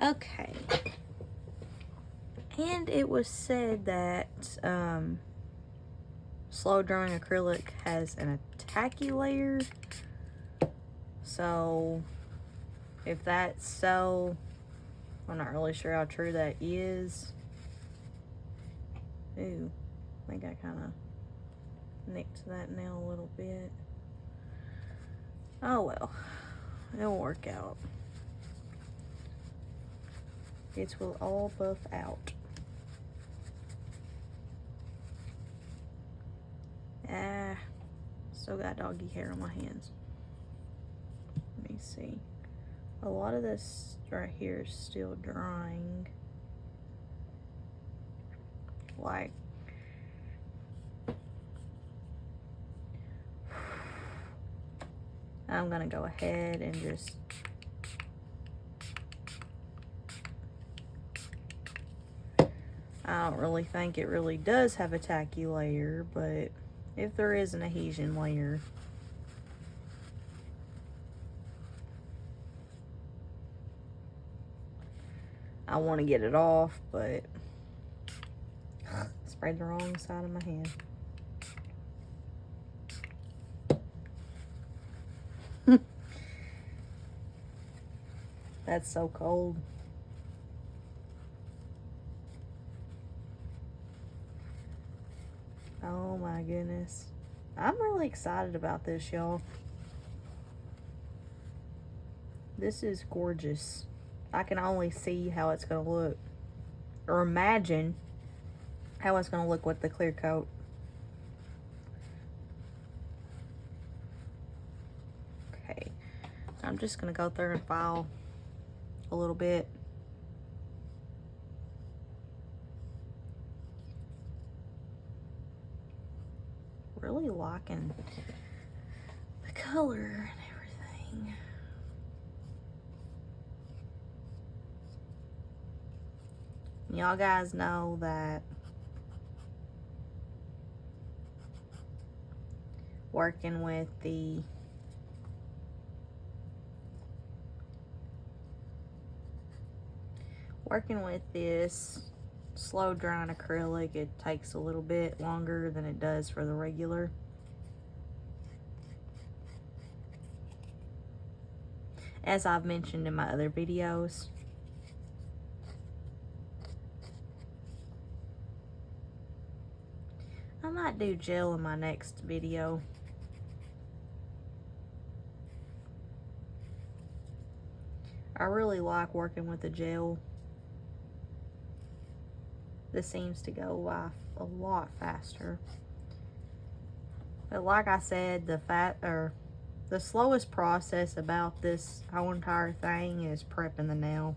Okay. And it was said that slow drying acrylic has an tacky layer. So if that's so, I'm not really sure how true that is. Ooh, I think I kind of nicked that nail a little bit. Oh well, it'll work out. It will all buff out. Ah, still got doggy hair on my hands. Let me see. A lot of this right here is still drying. Like, I'm gonna go ahead and just I don't really think it really does have a tacky layer, but if there is an adhesion layer, I want to get it off, but sprayed the wrong side of my hand. That's so cold. Oh my goodness. I'm really excited about this, y'all. This is gorgeous. I can only see how it's going to look, or imagine how it's going to look with the clear coat. Okay, I'm just going to go through and file a little bit. Really liking the color and everything. Y'all guys know that working with this slow drying acrylic, it takes a little bit longer than it does for the regular. As I've mentioned in my other videos. I might do gel in my next video. I really like working with the gel. This seems to go by a lot faster. But like I said, the slowest process about this whole entire thing is prepping the nail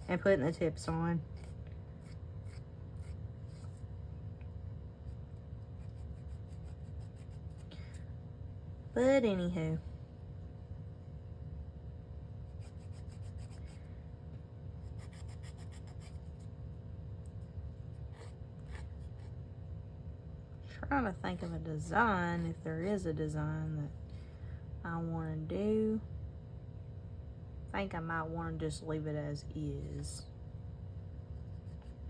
and putting the tips on. But anywho, trying to think of a design, if there is a design that I want to do. I think I might want to just leave it as is.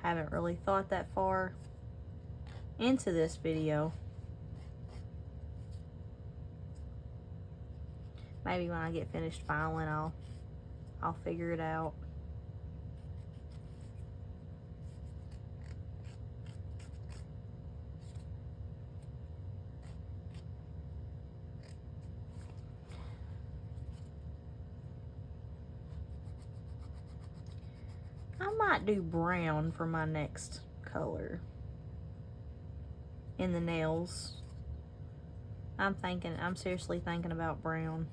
Haven't really thought that far into this video. Maybe when I get finished filing, I'll figure it out. I might do brown for my next color in the nails. I'm seriously thinking about brown.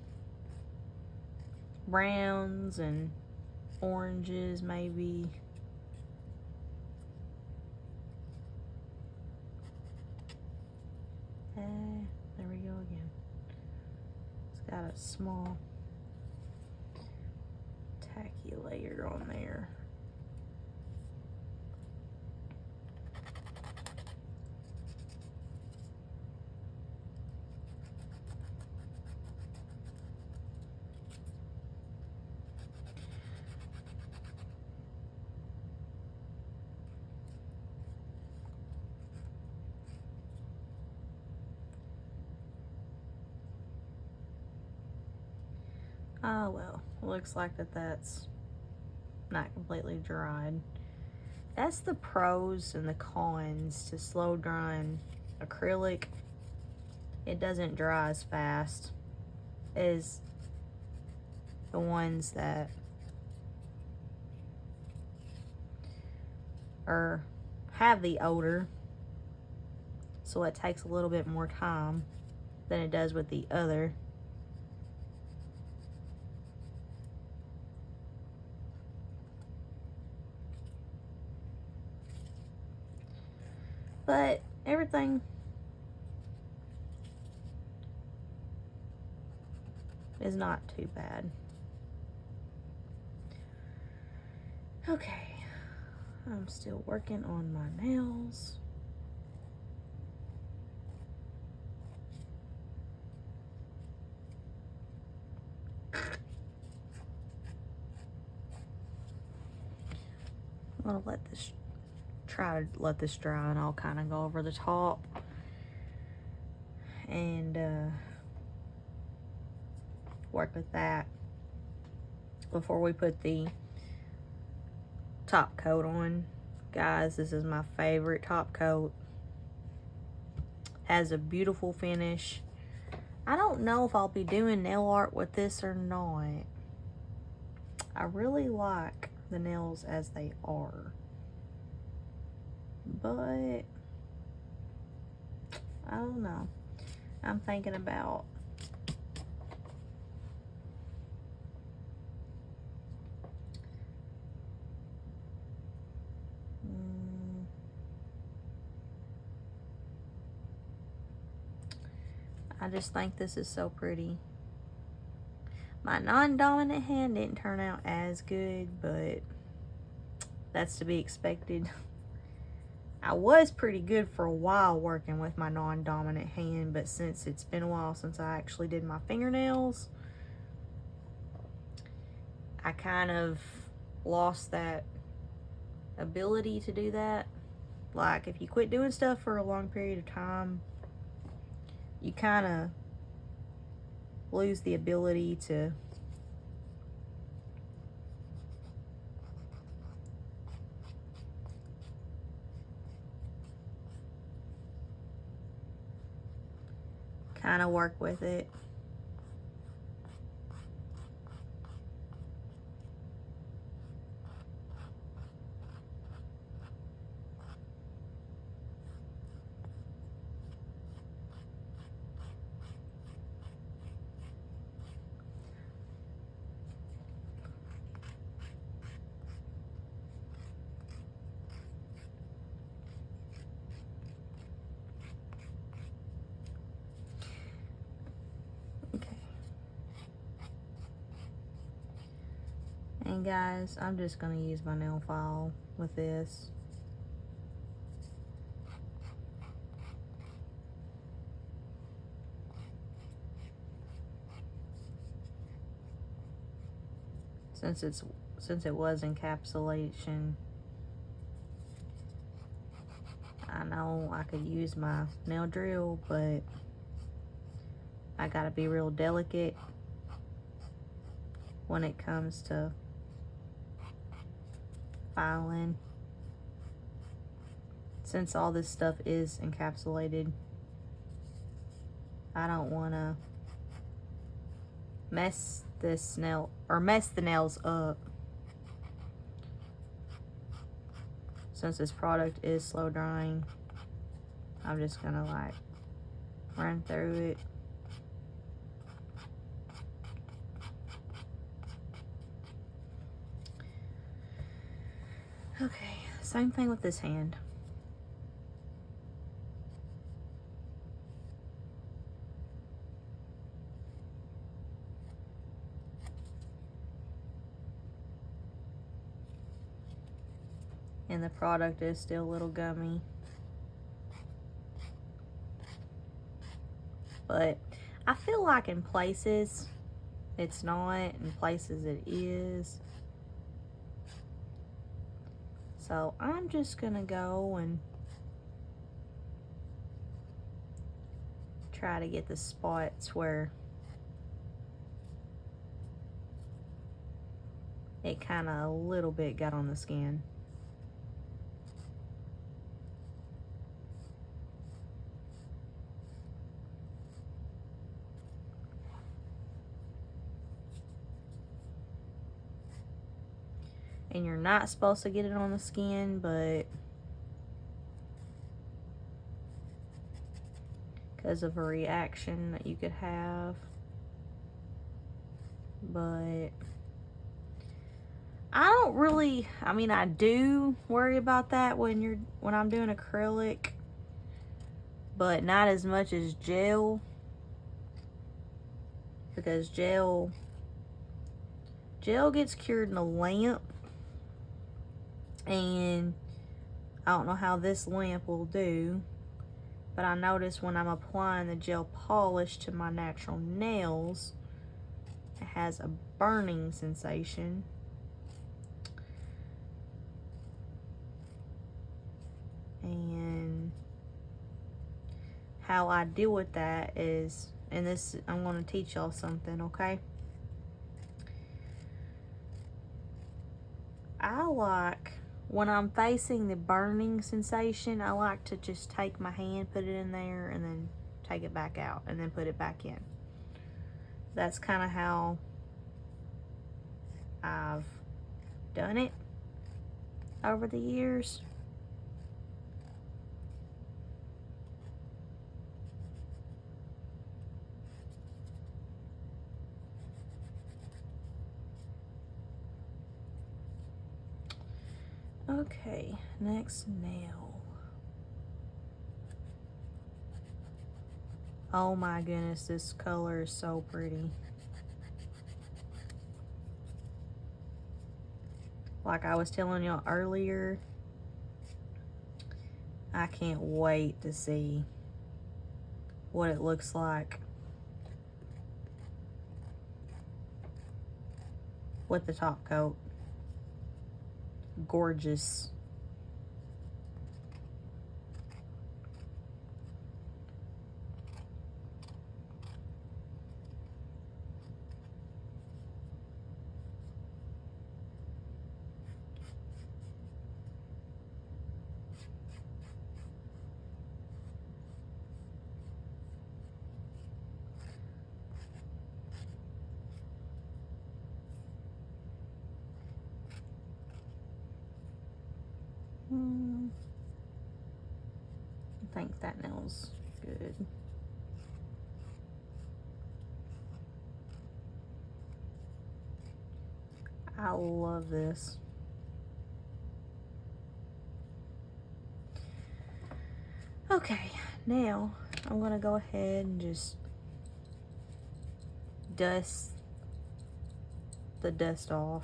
Browns and oranges, maybe. There we go again. It's got a small tacky layer on there. Oh well, looks like that's not completely dried. That's the pros and the cons to slow drying acrylic. It doesn't dry as fast as the ones that have the odor, so it takes a little bit more time than it does with the other. But everything is not too bad. Okay, I'm still working on my nails. I'm gonna try to let this dry, and I'll kind of go over the top and work with that before we put the top coat on. Guys, this is my favorite top coat. Has a beautiful finish. I don't know if I'll be doing nail art with this or not. I really like the nails as they are, but I don't know. I'm thinking about I just think this is so pretty. My non-dominant hand didn't turn out as good, but that's to be expected. I was pretty good for a while working with my non-dominant hand, but since it's been a while since I actually did my fingernails, I kind of lost that ability to do that. Like, if you quit doing stuff for a long period of time, you kind of lose the ability to kind of work with it. Okay. And guys, I'm just going to use my nail file with this. Since it was encapsulation, I know I could use my nail drill, but I gotta be real delicate when it comes to filing, since all this stuff is encapsulated. I don't want to mess the nails up, since this product is slow drying. I'm just gonna like run through it. Okay, same thing with this hand. And the product is still a little gummy, but I feel like in places it's not, in places it is. So I'm just gonna go and try to get the spots where it kind of a little bit got on the skin. And you're not supposed to get it on the skin, but because of a reaction that you could have. But I don't really, I mean, I do worry about that when I'm doing acrylic, but not as much as gel, because gel gets cured in a lamp, and I don't know how this lamp will do, but I notice when I'm applying the gel polish to my natural nails, it has a burning sensation. And how I deal with that is, and this, I'm going to teach y'all something, okay? I like, when I'm facing the burning sensation, I like to just take my hand, put it in there, and then take it back out, and then put it back in. That's kind of how I've done it over the years. Okay, next nail. Oh my goodness, this color is so pretty. Like I was telling y'all earlier, I can't wait to see what it looks like with the top coat. Gorgeous. I think that nail's good. I love this. Okay, now I'm gonna go ahead and just dust the dust off.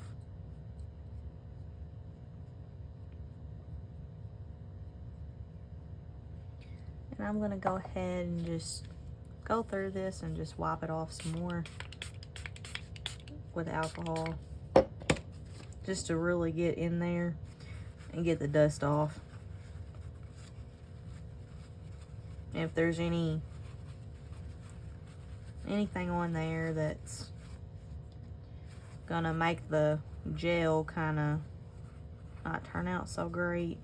And I'm gonna go ahead and just go through this and just wipe it off some more with alcohol, just to really get in there and get the dust off. And if there's anything on there that's gonna make the gel kind of not turn out so great,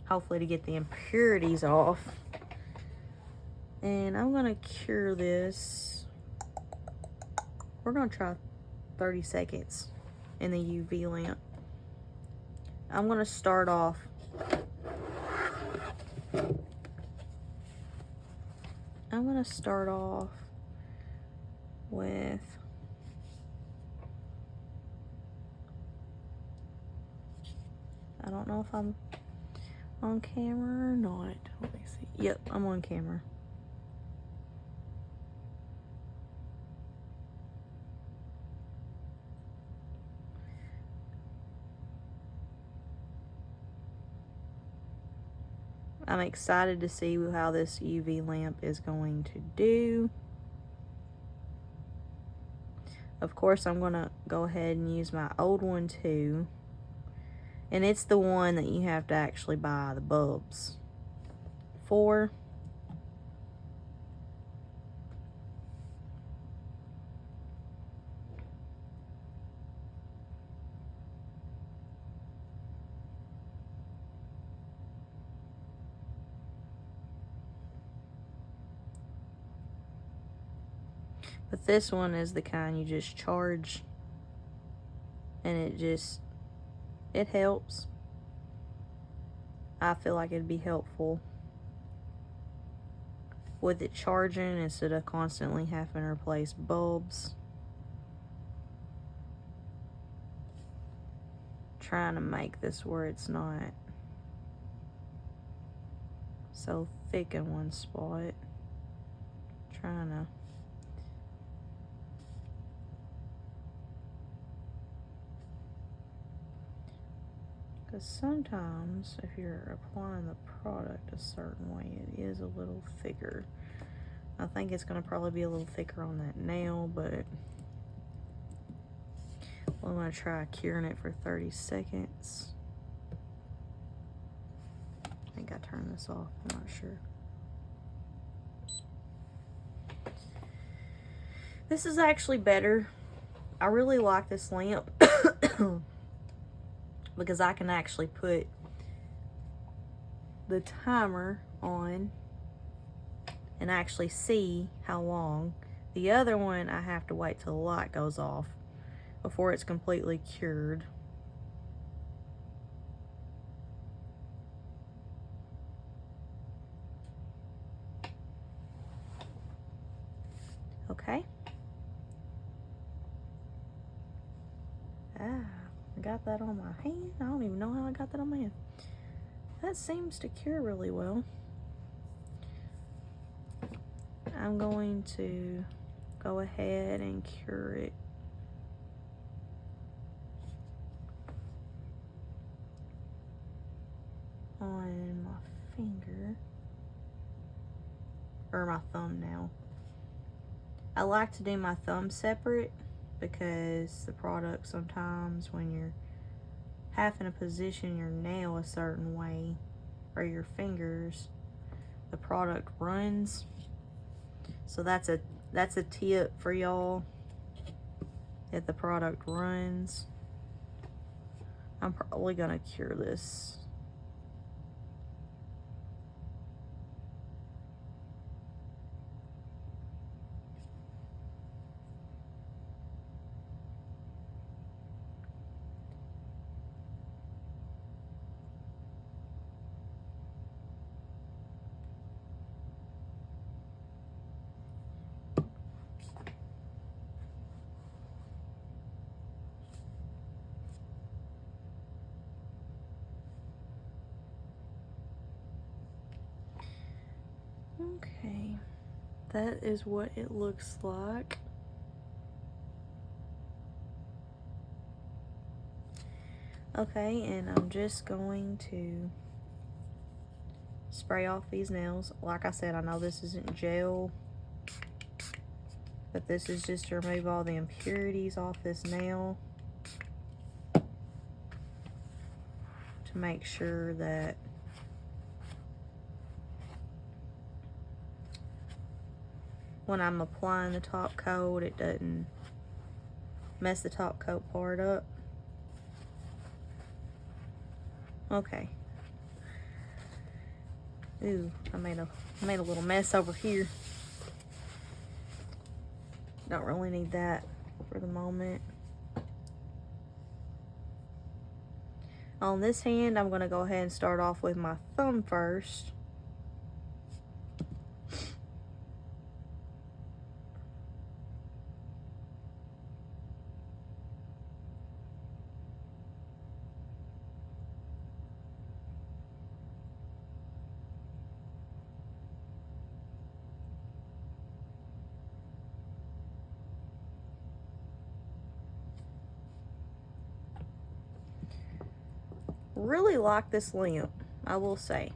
hopefully to get the impurities off. And I'm gonna cure this. We're gonna try 30 seconds in the UV lamp. I'm gonna start off with I don't know if I'm on camera or not. Let me see. Yep, I'm on camera. I'm excited to see how this UV lamp is going to do. Of course, I'm going to go ahead and use my old one too. And it's the one that you have to actually buy the bulbs for. But this one is the kind you just charge, and it helps. I feel like it'd be helpful with it charging instead of constantly having to replace bulbs. Trying to make this where it's not so thick in one spot. Trying to because sometimes if you're applying the product a certain way, it is a little thicker. I think it's going to probably be a little thicker on that nail, but I'm going to try curing it for 30 seconds. I think I turned this off, I'm not sure. This is actually better. I really like this lamp because I can actually put the timer on and actually see how long. The other one, I have to wait till the light goes off before it's completely cured. Okay. I got that on my hand. I don't even know how I got that on my hand. That seems to cure really well. I'm going to go ahead and cure it. On my finger. Or my thumbnail. I like to do my thumb separate because the product sometimes when you're having to position your nail a certain way or your fingers, the product runs. So that's a tip for y'all. If the product runs, I'm probably gonna cure this. Okay, that is what it looks like. Okay, and I'm just going to spray off these nails. Like I said, I know this isn't gel, but this is just to remove all the impurities off this nail to make sure that when I'm applying the top coat, it doesn't mess the top coat part up. Okay. Ooh, I made a little mess over here. Don't really need that for the moment. On this hand, I'm going to go ahead and start off with my thumb first. Really like this lamp, I will say.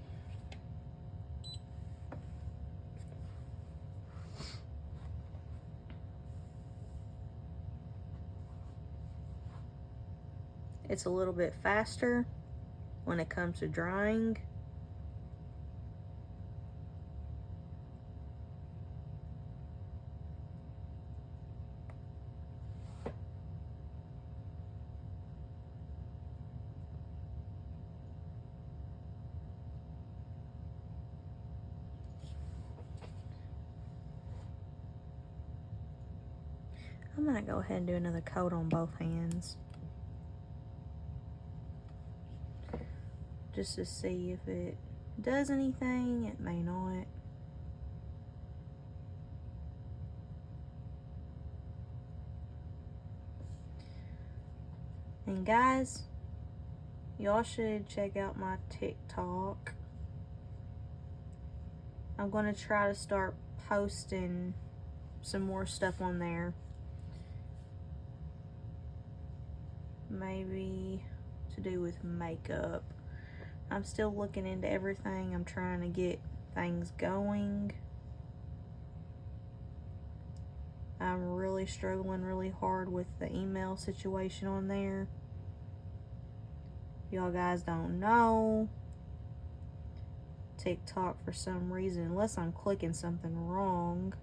It's a little bit faster when it comes to drying. I might go ahead and do another coat on both hands, just to see if it does anything. It may not. And guys, y'all should check out my TikTok. I'm going to try to start posting some more stuff on there. Maybe to do with makeup. I'm still looking into everything. I'm trying to get things going. I'm really struggling really hard with the email situation on there. Y'all guys don't know, TikTok, for some reason, unless I'm clicking something wrong,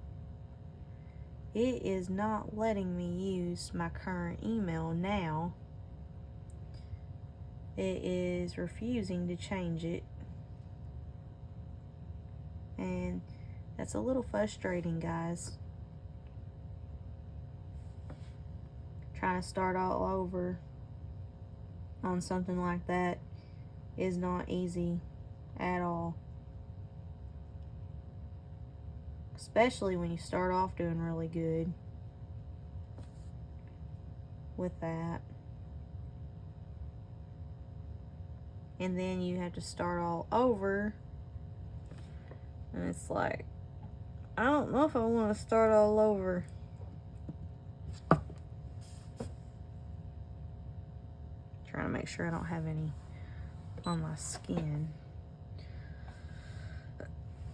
it is not letting me use my current email now. It is refusing to change it, and that's a little frustrating, guys. Trying to start all over on something like that is not easy at all, especially when you start off doing really good with that, and then you have to start all over, and it's like, I don't know if I want to start all over. Trying to make sure I don't have any on my skin.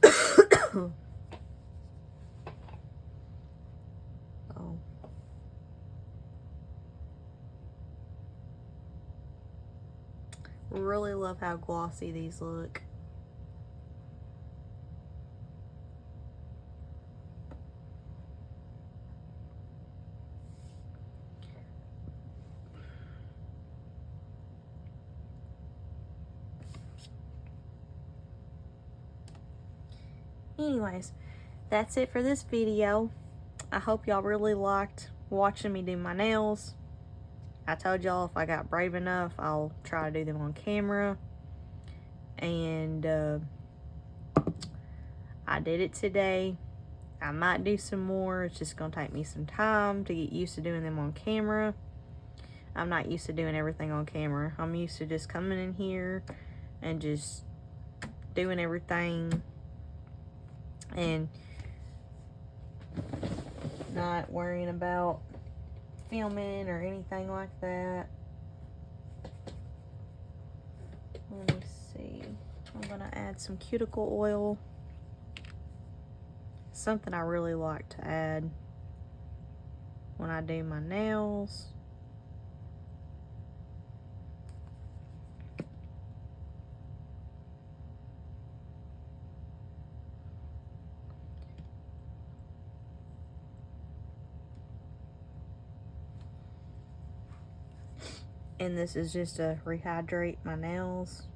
Oh. Really love how glossy these look. Anyways, that's it for this video. I hope y'all really liked watching me do my nails. I told y'all if I got brave enough, I'll try to do them on camera. And I did it today. I might do some more. It's just going to take me some time to get used to doing them on camera. I'm not used to doing everything on camera. I'm used to just coming in here and just doing everything and not worrying about filming or anything like that. Let me see. I'm gonna add some cuticle oil. Something I really like to add when I do my nails. And this is just to rehydrate my nails.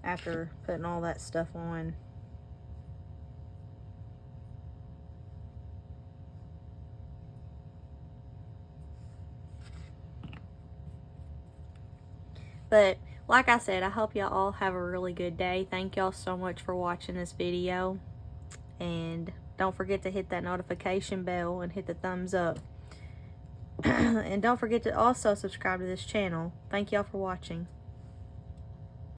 After putting all that stuff on. But like I said, I hope y'all all have a really good day. Thank y'all so much for watching this video. And don't forget to hit that notification bell and hit the thumbs up. And don't forget to also subscribe to this channel. Thank y'all for watching.